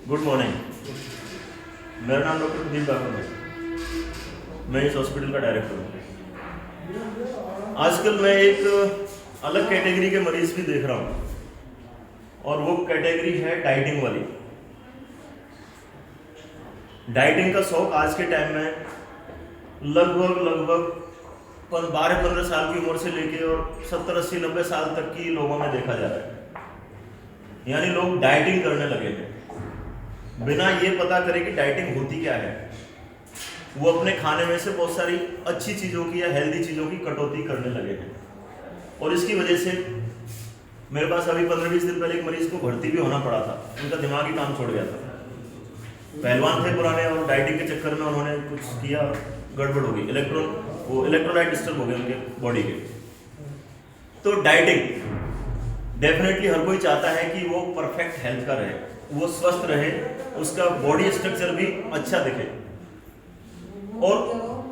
Good morning. मेरा नाम doctor Pradeep Babar है। मैं इस हॉस्पिटल का डायरेक्टर हूँ। आजकल मैं एक अलग कैटेगरी के मरीज भी देख रहा हूँ और वो कैटेगरी है डाइटिंग वाली। डाइटिंग का शौक आज के टाइम में लगभग 12-15 साल की उम्र से लेके और 70-80-90 साल तक की लोगों में देखा जा रहा है। यानी लोग डाइटिंग करने लगे हैं बिना ये पता करे कि डाइटिंग होती क्या है। वो अपने खाने में से बहुत सारी अच्छी चीज़ों की या हेल्दी चीज़ों की कटौती करने लगे हैं और इसकी वजह से मेरे पास अभी 15-20 दिन पहले एक मरीज को भर्ती भी होना पड़ा था। उनका दिमागी काम छोड़ गया था। पहलवान थे पुराने और डाइटिंग के चक्कर में उन्होंने कुछ किया, गड़बड़ हो गई, इलेक्ट्रोलाइट डिस्टर्ब हो गए उनके बॉडी के। तो डाइटिंग डेफिनेटली हर कोई चाहता है कि वो परफेक्ट हेल्थ का रहे, वो स्वस्थ रहे, उसका बॉडी स्ट्रक्चर भी अच्छा दिखे और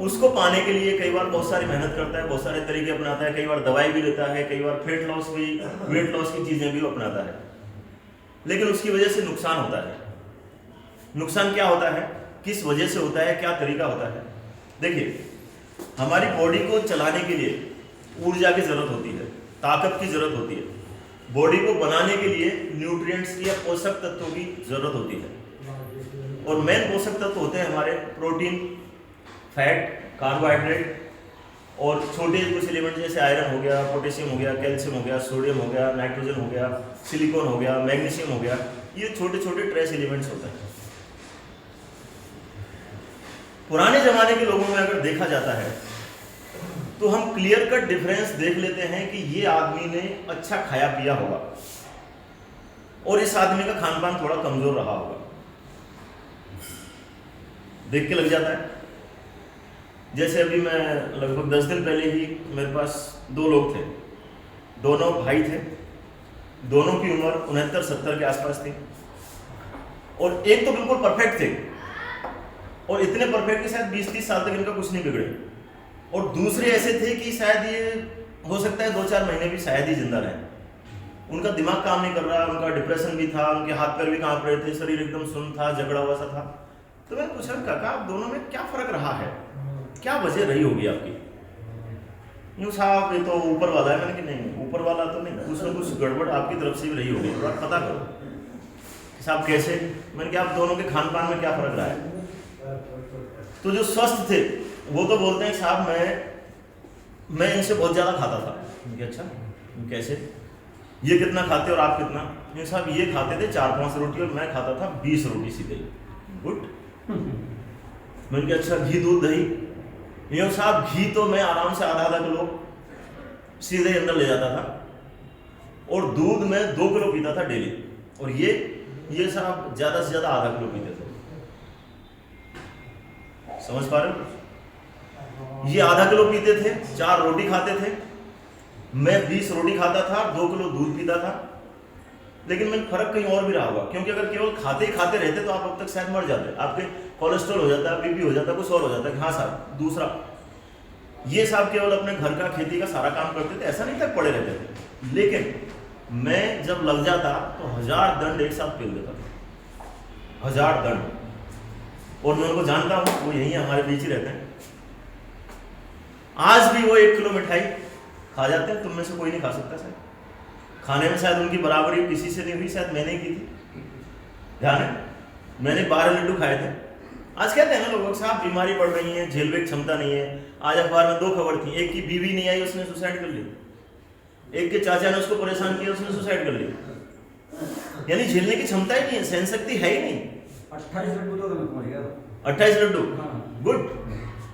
उसको पाने के लिए कई बार बहुत सारी मेहनत करता है, बहुत सारे तरीके अपनाता है, कई बार दवाई भी लेता है, कई बार वेट लॉस की चीज़ें भी अपनाता है। लेकिन उसकी वजह से नुकसान होता है। नुकसान क्या होता है, किस वजह से होता है, क्या तरीका होता है? देखिए, हमारी बॉडी को चलाने के लिए ऊर्जा की जरूरत होती है, ताकत की जरूरत होती है। बॉडी को बनाने के लिए न्यूट्रिएंट्स की या पोषक तत्वों की जरूरत होती है और मेन पोषक तत्व होते हैं हमारे प्रोटीन, फैट, कार्बोहाइड्रेट और छोटे कुछ एलिमेंट जैसे आयरन हो गया, पोटेशियम हो गया, कैल्शियम हो गया, सोडियम हो गया, नाइट्रोजन हो गया, सिलिकॉन हो गया, मैग्नीशियम हो गया। ये छोटे छोटे ट्रेस एलिमेंट्स होते हैं। पुराने जमाने के लोगों में अगर देखा जाता है तो हम क्लियर कट डिफरेंस देख लेते हैं कि ये आदमी ने अच्छा खाया पिया होगा और इस आदमी का खान पान थोड़ा कमजोर रहा होगा, देख के लग जाता है। जैसे अभी मैं लगभग 10 दिन पहले ही मेरे पास 2 लोग थे, दोनों भाई थे, दोनों की उम्र 69-70 के आसपास थी और एक तो बिल्कुल परफेक्ट थे और इतने परफेक्ट कि शायद 20-30 साल तक इनका कुछ नहीं बिगड़े और दूसरे ऐसे थे कि शायद ये हो सकता है 2-4 महीने भी शायद ही जिंदा रहे। उनका दिमाग काम नहीं कर रहा, उनका डिप्रेशन भी था, उनके हाथ पैर भी कांप रहे थे, शरीर एकदम सुन्न था, जकड़ा हुआ सा था। तो मैंने पूछा, काका आप दोनों में क्या फर्क रहा है, क्या वजह रही होगी आपकी? यूँ साहब ये तो ऊपर वाला है। मैंने कि नहीं, ऊपर वाला तो नहीं, कुछ ना कुछ गड़बड़ आपकी तरफ से भी रही होगी, थोड़ा पता करो। साहब कैसे? मैंने कहा आप दोनों के खान पान में क्या फर्क रहा है? तो जो स्वस्थ थे वो तो बोलते हैं साहब मैं इनसे बहुत ज़्यादा खाता था। अच्छा कैसे? ये कितना खाते और आप कितना? ये साहब ये खाते थे 4-5 रोटी और मैं खाता था 20 रोटी सीधे। गुड। मैंने कहा अच्छा घी दूध दही? ये साहब घी तो मैं आराम से आधा किलो सीधे अंदर ले जाता था और दूध में 2 किलो पीता था डेली और ये साहब ज़्यादा से ज़्यादा आधा किलो पीते थे। समझ पा रहे हो? ये आधा किलो पीते थे, 4 रोटी खाते थे, मैं 20 रोटी खाता था, 2 किलो दूध पीता था। लेकिन मैं फर्क कहीं और भी रहा होगा, क्योंकि अगर केवल खाते ही खाते रहते तो आप अब तक शायद मर जाते, आपके कोलेस्ट्रॉल हो जाता, बीपी हो जाता, कुछ और हो जाता। हाँ साहब दूसरा, ये साहब केवल अपने घर का खेती का सारा काम करते थे, ऐसा नहीं तक पड़े रहते थे। लेकिन मैं जब लग जाता तो 1000 दंड एक साथ पी लेता था, 1000 दंड। और मैं उनको जानता हूँ, वो यही हमारे बीच ही रहते हैं। आज भी वो 1 किलो मिठाई खा जाते हैं, तुम में से कोई नहीं खा सकता शायद। खाने में शायद उनकी बराबरी किसी से नहीं हुई, शायद मैंने ही की थी। ध्यान है, मैंने 12 लड्डू खाए थे। आज कहते हैं ना लोग साहब बीमारी बढ़ रही है, झेलने की क्षमता नहीं है। आज अखबार में 2 खबर थी, एक की बीवी नहीं आई, उसने सुसाइड कर ली, एक के चाचा ने उसको परेशान किया, उसने सुसाइड कर ली। यानी झेलने की क्षमता ही नहीं है, सहन शक्ति है ही नहीं। 28 लड्डू तो मैं पहुंच गया। 28 लड्डू? हाँ। गुड।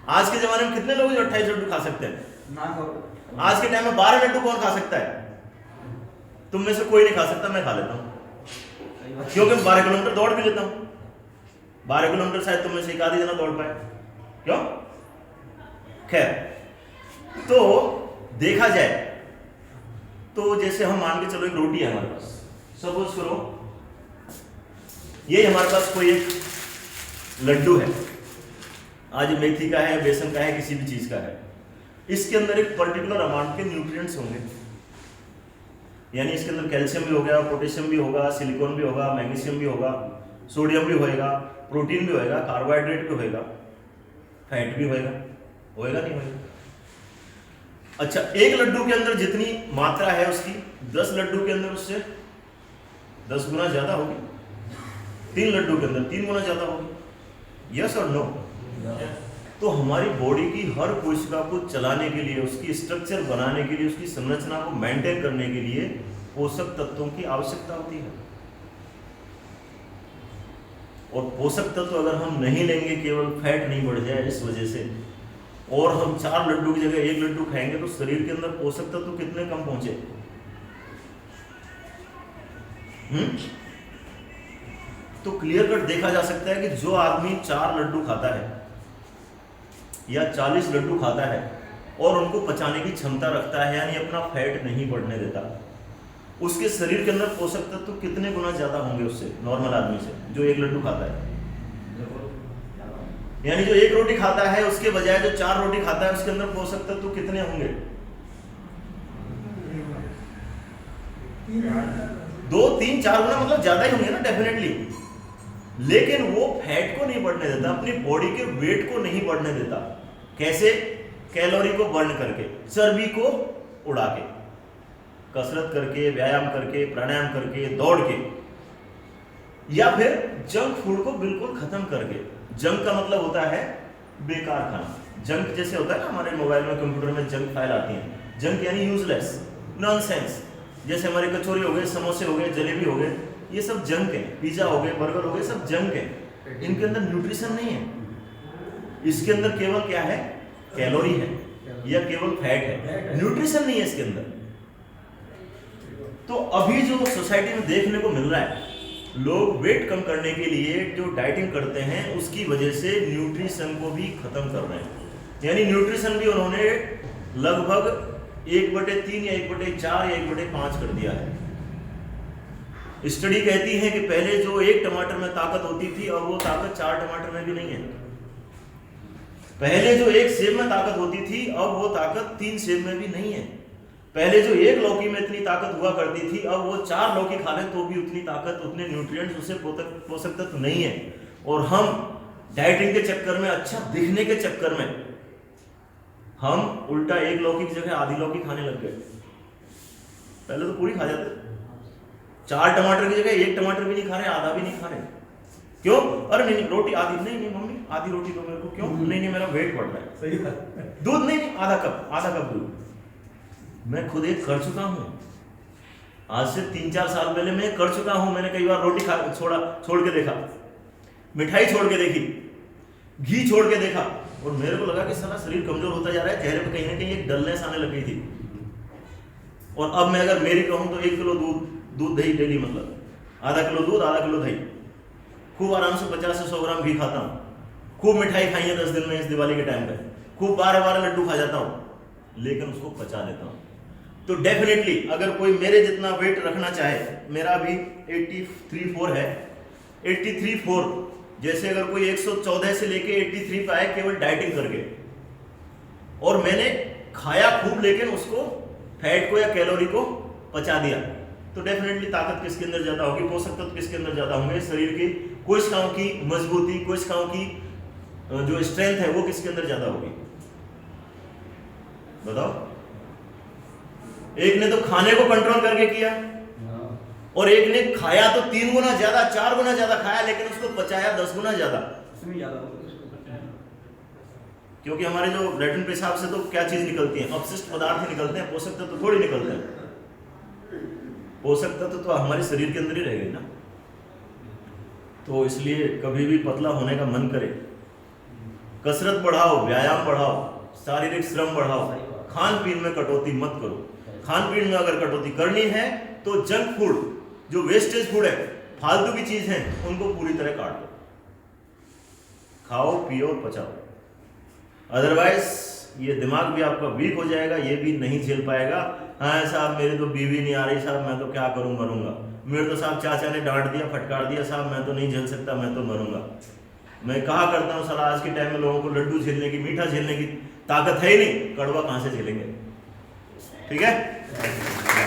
आज के जमाने में कितने लोग जो 28 लड्डू खा सकते हैं? ना करो। आज के टाइम में 12 लड्डू कौन खा सकता है? तुम में से कोई नहीं खा सकता, मैं खा लेता हूँ, क्योंकि 12 किलोमीटर दौड़ भी लेता हूँ। 12 किलोमीटर शायद तुम में से एक आधी जना दौड़ पाए, क्यों? खैर, तो देखा जाए तो जैसे हम मान के चलो एक रोटी है हमारे पास, सपोज करो ये हमारे पास कोई एक लड्डू है, आज मेथी का है, बेसन का है, किसी भी चीज का है। इसके अंदर एक पर्टिकुलर अमाउंट के न्यूट्रिएंट्स होंगे, यानी इसके अंदर कैल्शियम भी हो गया, पोटेशियम भी होगा, सिलिकॉन भी होगा, मैग्नीशियम भी होगा, सोडियम भी होएगा, प्रोटीन भी होएगा, कार्बोहाइड्रेट भी होएगा, फैट भी होएगा, होएगा नहीं होएगा? अच्छा, एक लड्डू के अंदर जितनी मात्रा है उसकी 10 लड्डू के अंदर उससे 10 गुना ज्यादा होगी। 3 लड्डू के अंदर 3 गुना ज्यादा होगी। यस और नो? तो हमारी बॉडी की हर कोशिका को चलाने के लिए, उसकी स्ट्रक्चर बनाने के लिए, उसकी संरचना को मेंटेन करने के लिए पोषक तत्वों की आवश्यकता होती है। और पोषक तत्व अगर हम नहीं लेंगे, केवल फैट नहीं बढ़ जाए इस वजह से, और हम 4 लड्डू की जगह 1 लड्डू खाएंगे तो शरीर के अंदर पोषक तत्व कितने कम पहुंचे? तो क्लियर कट देखा जा सकता है कि जो आदमी 4 लड्डू खाता है या 40 लड्डू खाता है और उनको पचाने की क्षमता रखता है, यानी अपना फैट नहीं बढ़ने देता, उसके शरीर के अंदर पोषक तत्व कितने गुना ज्यादा होंगे उससे, नॉर्मल आदमी से जो 1 लड्डू खाता है। यानी जो 1 रोटी खाता है उसके बजाय जो 4 रोटी खाता है उसके अंदर पोषक तत्व कितने होंगे? 2, 3, 4 गुना, मतलब ज्यादा ही होंगे ना डेफिनेटली। लेकिन वो फैट को नहीं बढ़ने देता, अपनी बॉडी के वेट को नहीं बढ़ने देता। कैसे? कैलोरी को बर्न करके, चर्बी को उड़ा के, कसरत करके, व्यायाम करके, प्राणायाम करके, दौड़ के, या फिर जंक फूड को बिल्कुल खत्म करके। जंक का मतलब होता है बेकार खाना। जंक जैसे होता है ना हमारे मोबाइल में, कंप्यूटर में जंक फाइल आती है। जंक यानी यूजलेस, नॉनसेंस। जैसे हमारे कचौरी हो गए, समोसे हो गए, जलेबी हो गए, ये सब जंक है। पिज्जा हो गए, बर्गर हो गए, सब जंक है। इनके अंदर न्यूट्रिशन नहीं है। इसके अंदर केवल क्या है? कैलोरी है या केवल फैट है, न्यूट्रिशन नहीं है इसके अंदर। तो अभी जो सोसाइटी में देखने को मिल रहा है, लोग वेट कम करने के लिए जो डाइटिंग करते हैं उसकी वजह से न्यूट्रिशन को भी खत्म कर रहे हैं। यानी न्यूट्रिशन भी उन्होंने लगभग 1/3 या 1/4 या 1/5 कर दिया है। स्टडी कहती है कि पहले जो 1 टमाटर में ताकत होती थी, अब वो ताकत 4 टमाटर में भी नहीं है। पहले जो 1 सेब में ताकत होती थी, अब वो ताकत 3 सेब में भी नहीं है। पहले जो 1 लौकी में इतनी ताकत हुआ करती थी, अब वो 4 लौकी खा ले तो भी उतनी ताकत, उतने न्यूट्रिएंट्स, उसे पोषक तत्व नहीं है। और हम डाइटिंग के चक्कर में, अच्छा दिखने के चक्कर में, हम उल्टा 1 लौकी की जगह आधी लौकी खाने लग गए। पहले तो पूरी खा जाते। 4 टमाटर की जगह 1 टमाटर भी नहीं खा रहे, आधा भी नहीं खा रहे। क्यों? अरे नहीं रोटी आधी, नहीं मम्मी आधी रोटी दो मेरे को। क्यों? नहीं मेरा वेट बढ़ रहा है। सही बात। दूध नहीं, आधा कप दूध। मैं खुद एक कर चुका हूं, आज से 3-4 साल पहले मैं कर चुका हूं। मैंने कई बार रोटी छोड़ के देखा, मिठाई छोड़ के देखी, घी छोड़ के देखा, और मेरे को लगा कि सारा शरीर कमजोर होता जा रहा है। चेहरे पे कहीं ना कहीं एक डलनेस आने लग गई थी। और अब मैं अगर मेरी कहूं तो 1 किलो दूध दही डेली, मतलब आधा किलो दूध, आधा किलो दही, खूब आराम से 50 से 100 ग्राम घी खाता हूँ। खूब मिठाई खाई है 10 दिन में, इस दिवाली के टाइम पे खूब 12 लड्डू खा जाता हूँ, लेकिन उसको पचा लेता हूँ। तो डेफिनेटली अगर कोई मेरे जितना वेट रखना चाहे, मेरा अभी 83-4 है, 83-4, जैसे अगर कोई 114 से लेके 83 पे आए केवल डाइटिंग करके, और मैंने खाया खूब लेकिन उसको फैट को या कैलोरी को पचा दिया, तो डेफिनेटली ताकत किसके अंदर ज्यादा होगी, पोषक तत्व किसके अंदर ज्यादा होंगे, शरीर की कोशिकाओं की मजबूती, कोशिकाओं की जो स्ट्रेंथ है वो किसके अंदर ज्यादा होगी? बताओ। एक ने तो खाने को कंट्रोल करके किया, और एक ने खाया तो 3 गुना ज्यादा, 4 गुना ज्यादा खाया, लेकिन उसको पचाया 10 गुना ज्यादा। क्योंकि हमारे जो लैट्रिन पेशाब से तो क्या चीज निकलती है? अपशिष्ट पदार्थ निकलते हैं, पोषक तत्व तो थोड़ी निकलते हैं। पोषक तत्व तो हमारे शरीर के अंदर ही रहेंगे ना। तो इसलिए कभी भी पतला होने का मन करे, कसरत बढ़ाओ, व्यायाम बढ़ाओ, शारीरिक श्रम बढ़ाओ, खान पीन में कटौती मत करो। खान पीन में अगर कटौती करनी है तो जंक फूड, जो वेस्टेज फूड है, फालतू की चीज है, उनको पूरी तरह काट दो। खाओ, पियो और पचाओ। अदरवाइज ये दिमाग भी आपका वीक हो जाएगा, ये भी नहीं झेल पाएगा। हाँ साहब मेरी तो बीवी नहीं आ रही साहब, मैं तो क्या करूं, मरूंगा। मेरे तो साहब चाचा ने डांट दिया, फटकार दिया साहब, मैं तो नहीं झेल सकता, मैं तो मरूंगा। मैं कहा करता हूँ साला आज के टाइम में लोगों को लड्डू झेलने की, मीठा झेलने की ताकत है ही नहीं, कड़वा कहाँ से झेलेंगे? ठीक है।